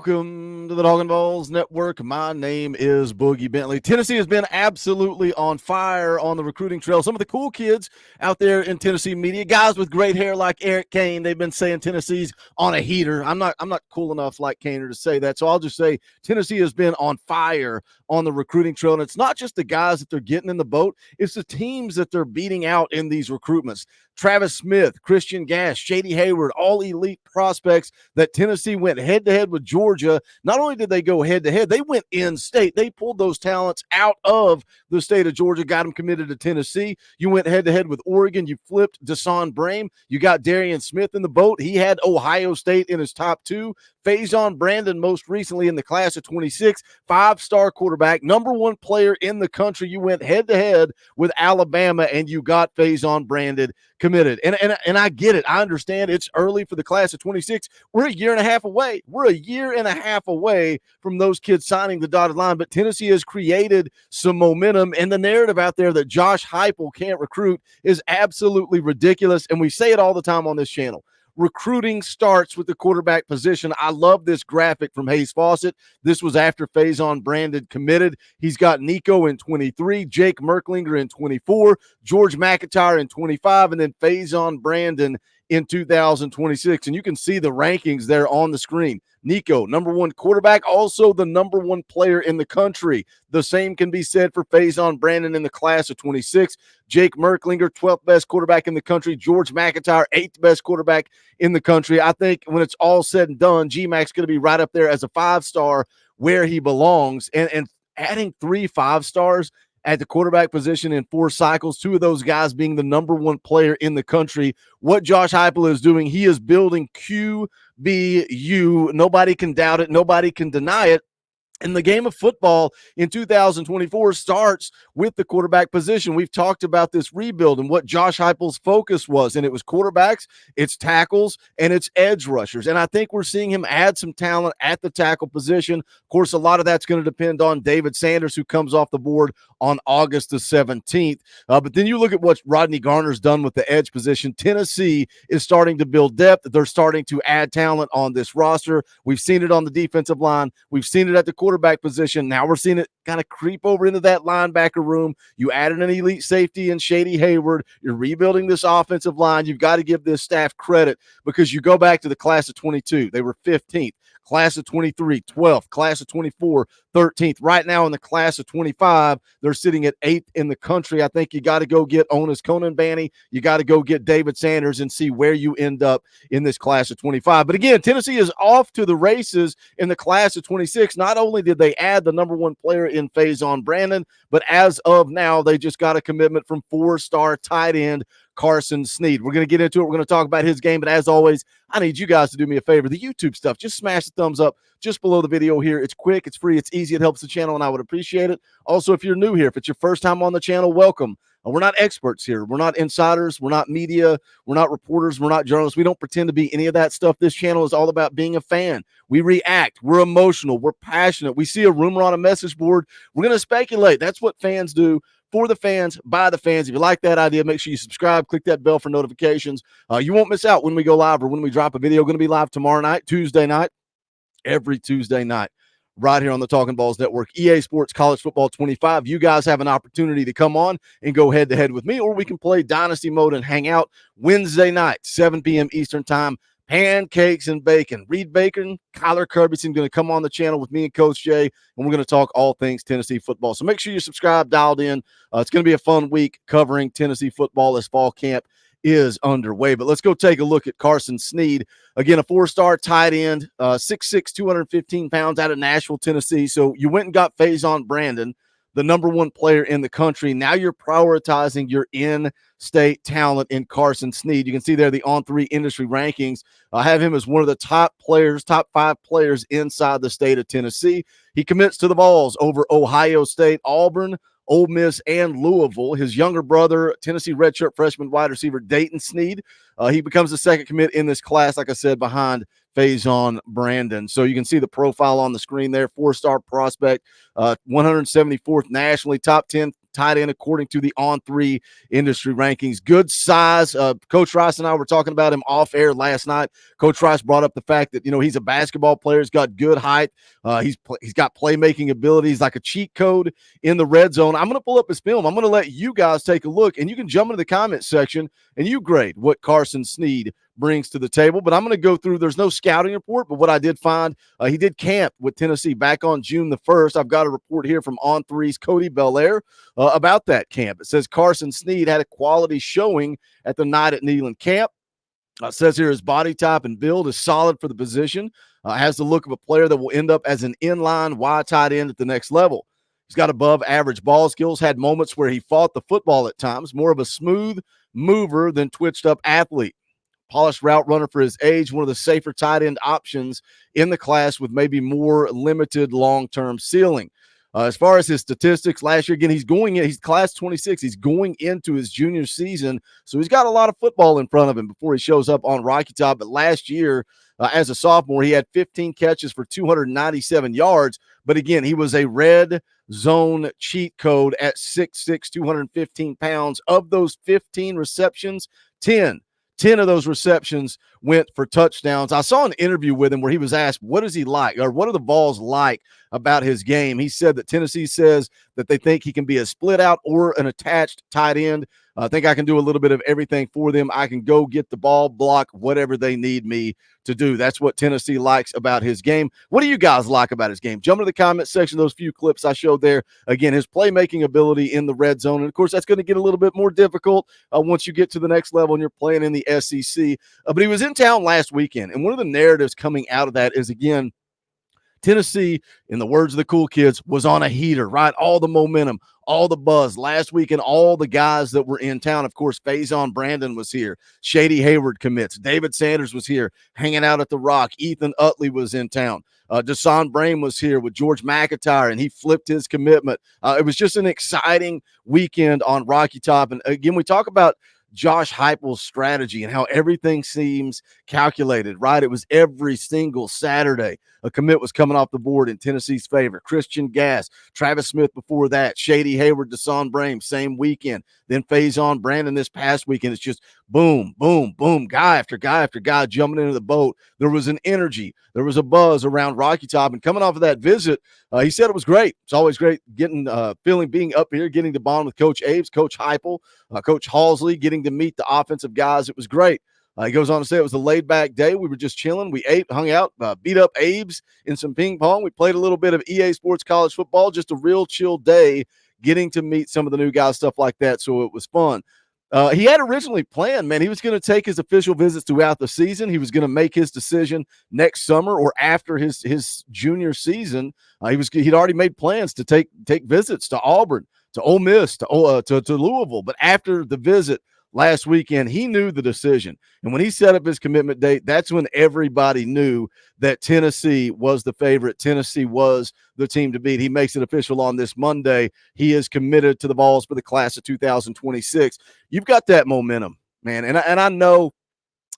Welcome to the Talkin VAWLS Network. My name is Boogie Bentley. Tennessee has been absolutely on fire on the recruiting trail. Some of the cool kids out there in Tennessee media, guys with great hair like Eric Kane, they've been saying Tennessee's on a heater. I'm not cool enough like Kaner to say that, so I'll just say Tennessee has been on fire on the recruiting trail. And it's not just the guys that they're getting in the boat, it's the teams that they're beating out in these recruitments. Travis Smith, Christian Gass, Shady Hayward, all elite prospects that Tennessee went head-to-head with Georgia. Not only did they go head-to-head, they went in-state. They pulled those talents out of the state of Georgia, got them committed to Tennessee. You went head-to-head with Oregon. You flipped Deshaun Brame. You got Darian Smith in the boat. He had Ohio State in his top two. Faison Brandon, most recently in the class of 26, five-star quarterback, number one player in the country. You went head-to-head with Alabama, and you got Faison Brandon committed. And I get it. I understand it's early for the class of 26. We're a year and a half away. We're a year and a half away from those kids signing the dotted line, but Tennessee has created some momentum, and the narrative out there that Josh Heupel can't recruit is absolutely ridiculous, and we say it all the time on this channel. Recruiting starts with the quarterback position. I love this graphic from Hayes Fawcett. This was after Faison Brandon committed. He's got Nico in 23, Jake Merklinger in 24, George McIntyre in 25, and then Faison Brandon in 2026. And you can see the rankings there on the screen. Nico, number one quarterback, also the number one player in the country. The same can be said for Faison Brandon in the class of 26. Jake Merklinger, 12th best quarterback in the country. George McIntyre, 8th best quarterback in the country. I think when it's all said and done, GMAC's going to be right up there as a five-star where he belongs. And adding 3 5-stars at the quarterback position in 4 cycles, 2 of those guys being the number one player in the country. What Josh Heupel is doing, he is building QBU. Nobody can doubt it. Nobody can deny it. And the game of football in 2024 starts with the quarterback position. We've talked about this rebuild and what Josh Heupel's focus was, and it was quarterbacks, it's tackles, and it's edge rushers. And I think we're seeing him add some talent at the tackle position. Of course, a lot of that's going to depend on David Sanders, who comes off the board on August the 17th. But then you look at what Rodney Garner's done with the edge position. Tennessee is starting to build depth. They're starting to add talent on this roster. We've seen it on the defensive line. We've seen it at the quarterback position. Now we're seeing it kind of creep over into that linebacker room. You added an elite safety in Shady Hayward. You're rebuilding this offensive line. You've got to give this staff credit, because you go back to the class of 22. They were 15th. Class of 23, 12th. Class of 24, 13th. Right now in the class of 25, they're sitting at 8th in the country. I think you got to go get Onis Conanbanny. You got to go get David Sanders and see where you end up in this class of 25. But again, Tennessee is off to the races in the class of 26. Not only did they add the number one player in Faison Brandon, but as of now, they just got a commitment from 4-star tight end Carson Sneed. We're going to get into it. We're going to talk about his game. But as always, I need you guys to do me a favor. The YouTube stuff, just smash the thumbs up just below the video here. It's quick, it's free, it's easy, it helps the channel, and I would appreciate it. Also, if you're new here, if it's your first time on the channel, welcome. We're not experts here. We're not insiders. We're not media. We're not reporters. We're not journalists. We don't pretend to be any of that stuff. This channel is all about being a fan. We react. We're emotional. We're passionate. We see a rumor on a message board. We're going to speculate. That's what fans do. For the fans, by the fans. If you like that idea, make sure you subscribe, click that bell for notifications. You won't miss out when we go live or when we drop a video. Going to be live tomorrow night, Tuesday night, every Tuesday night, right here on the Talkin VAWLS Network. EA Sports College Football 25. You guys have an opportunity to come on and go head-to-head with me, or we can play Dynasty Mode and hang out Wednesday night, 7 p.m. Eastern Time. Pancakes and bacon. Reed Bacon, Kyler Kirbyson going to come on the channel with me and Coach Jay, and we're going to talk all things Tennessee football. So make sure you subscribe, dialed in. It's going to be a fun week covering Tennessee football as fall camp is underway. But let's go take a look at Carson Sneed. Again, a 4-star tight end, 6'6", 215 pounds out of Nashville, Tennessee. So you went and got Faison Brandon, the number one player in the country. Now you're prioritizing your in-state talent in Carson Sneed. You can see there the On3 industry rankings. I have him as one of the top 5 players inside the state of Tennessee. He commits to the Vols over Ohio State, Auburn, Ole Miss, and Louisville. His younger brother, Tennessee redshirt freshman wide receiver Dayton Sneed, He becomes the second commit in this class, like I said, behind Faison Brandon. So you can see the profile on the screen there. 4-star prospect, 174th nationally, top 10 tight end according to the On3 industry rankings. Good size. Coach Rice and I were talking about him off air last night. Coach Rice brought up the fact that, he's a basketball player. He's got good height. He's got playmaking abilities, like a cheat code in the red zone. I'm going to pull up his film. I'm going to let you guys take a look, and you can jump into the comment section and you grade what Carson Sneed brings to the table. But I'm going to go through, there's no scouting report, but what I did find, he did camp with Tennessee back on June the 1st. I've got a report here from On3's Cody Belair about that camp. It says Carson Sneed had a quality showing at the Night at Neyland camp. It says here his body type and build is solid for the position. Has the look of a player that will end up as an inline wide tight end at the next level. He's got above average ball skills, had moments where he fought the football at times, more of a smooth mover than twitched up athlete. Polished route runner for his age, one of the safer tight end options in the class with maybe more limited long-term ceiling. As far as his statistics last year, again, he's class 26. He's going into his junior season, so he's got a lot of football in front of him before he shows up on Rocky Top. But last year, as a sophomore, he had 15 catches for 297 yards. But again, he was a red zone cheat code at 6'6", 215 pounds. Of those 15 receptions, 10 of those receptions went for touchdowns. I saw an interview with him where he was asked, what is he like, or what are the Vols like about his game? He said that Tennessee says that they think he can be a split out or an attached tight end. I think I can do a little bit of everything for them. I can go get the ball, block, whatever they need me to do. That's what Tennessee likes about his game. What do you guys like about his game? Jump into the comment section, those few clips I showed there. Again, his playmaking ability in the red zone. And, of course, that's going to get a little bit more difficult once you get to the next level and you're playing in the SEC. But he was in town last weekend, and one of the narratives coming out of that is, again, Tennessee, in the words of the cool kids, was on a heater, right? All the momentum, all the buzz last week, and all the guys that were in town. Of course, Faison Brandon was here. Shady Hayward commits. David Sanders was here hanging out at the Rock. Ethan Utley was in town. Desan Brame was here with George McIntyre, and he flipped his commitment. It was just an exciting weekend on Rocky Top. And again, we talk about Josh Heupel's strategy and how everything seems calculated, right? It was every single Saturday a commit was coming off the board in Tennessee's favor. Christian Gass, Travis Smith before that, Shady Hayward, Desan Brame, same weekend. Then Faison Brandon this past weekend. It's just boom, boom, boom, guy after guy after guy jumping into the boat. There was an energy. There was a buzz around Rocky Top. And coming off of that visit, he said it was great. It's always great being up here, getting to bond with Coach Aves, Coach Heupel, Coach Halsley, getting to meet the offensive guys. It was great. He goes on to say it was a laid-back day. We were just chilling. We ate, hung out, beat up Abe's in some ping pong. We played a little bit of EA Sports College Football, just a real chill day, getting to meet some of the new guys, stuff like that, so it was fun. He had originally planned, man, he was going to take his official visits throughout the season. He was going to make his decision next summer or after his junior season. He'd already made plans to take visits to Auburn, to Ole Miss, to Louisville. But after the visit last weekend, he knew the decision. And when he set up his commitment date, that's when everybody knew that Tennessee was the favorite. Tennessee was the team to beat. He makes it official on this Monday. He is committed to the Vols for the class of 2026. You've got that momentum, man. And I know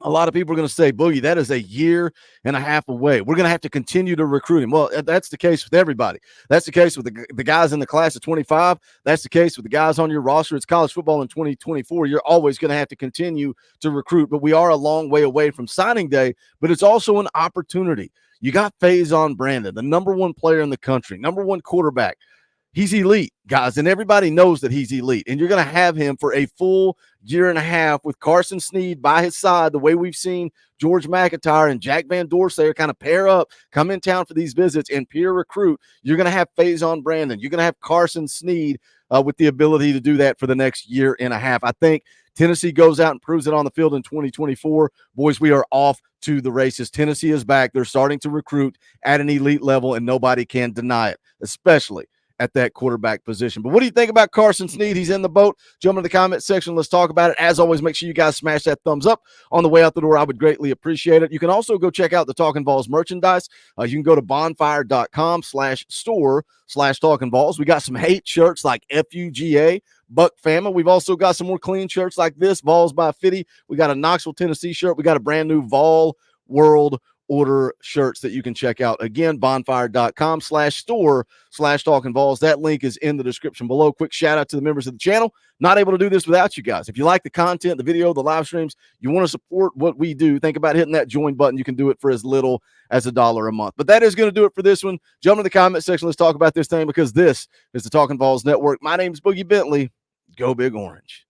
a lot of people are going to say, Boogie, that is a year and a half away. We're going to have to continue to recruit him. Well, that's the case with everybody. That's the case with the guys in the class of 25. That's the case with the guys on your roster. It's college football in 2024. You're always going to have to continue to recruit, but we are a long way away from signing day, but it's also an opportunity. You got Faison Brandon, the number one player in the country, number one quarterback. He's elite, guys, and everybody knows that he's elite. And you're going to have him for a full year and a half with Carson Sneed by his side, the way we've seen George McIntyre and Jack Van Dorsey kind of pair up, come in town for these visits and peer recruit. You're going to have Faison Brandon. You're going to have Carson Sneed with the ability to do that for the next year and a half. I think Tennessee goes out and proves it on the field in 2024. Boys, we are off to the races. Tennessee is back. They're starting to recruit at an elite level, and nobody can deny it, especially at that quarterback position. But what do you think about Carson Sneed? He's in the boat. Jump in the comment section. Let's talk about it. As always, make sure you guys smash that thumbs up on the way out the door. I would greatly appreciate it. You can also go check out the Talkin VAWLS merchandise. You can go to bonfire.com/store/Talkin VAWLS. We got some hate shirts like FUGA, Buck Fama. We've also got some more clean shirts like this, Vols by Fitty. We got a Knoxville, Tennessee shirt. We got a brand new Vol World Order shirts that you can check out. Again, bonfire.com/store/Talkin VAWLS. That link is in the description below. Quick shout out to the members of the channel. Not able to do this without you guys. If you like the content, the video, the live streams, you want to support what we do, think about hitting that join button. You can do it for as little as $1 a month. But that is going to do it for this one. Jump in the comment section. Let's talk about this thing, because this is the Talkin VAWLS Network. My name is Boogie Bentley. Go Big Orange.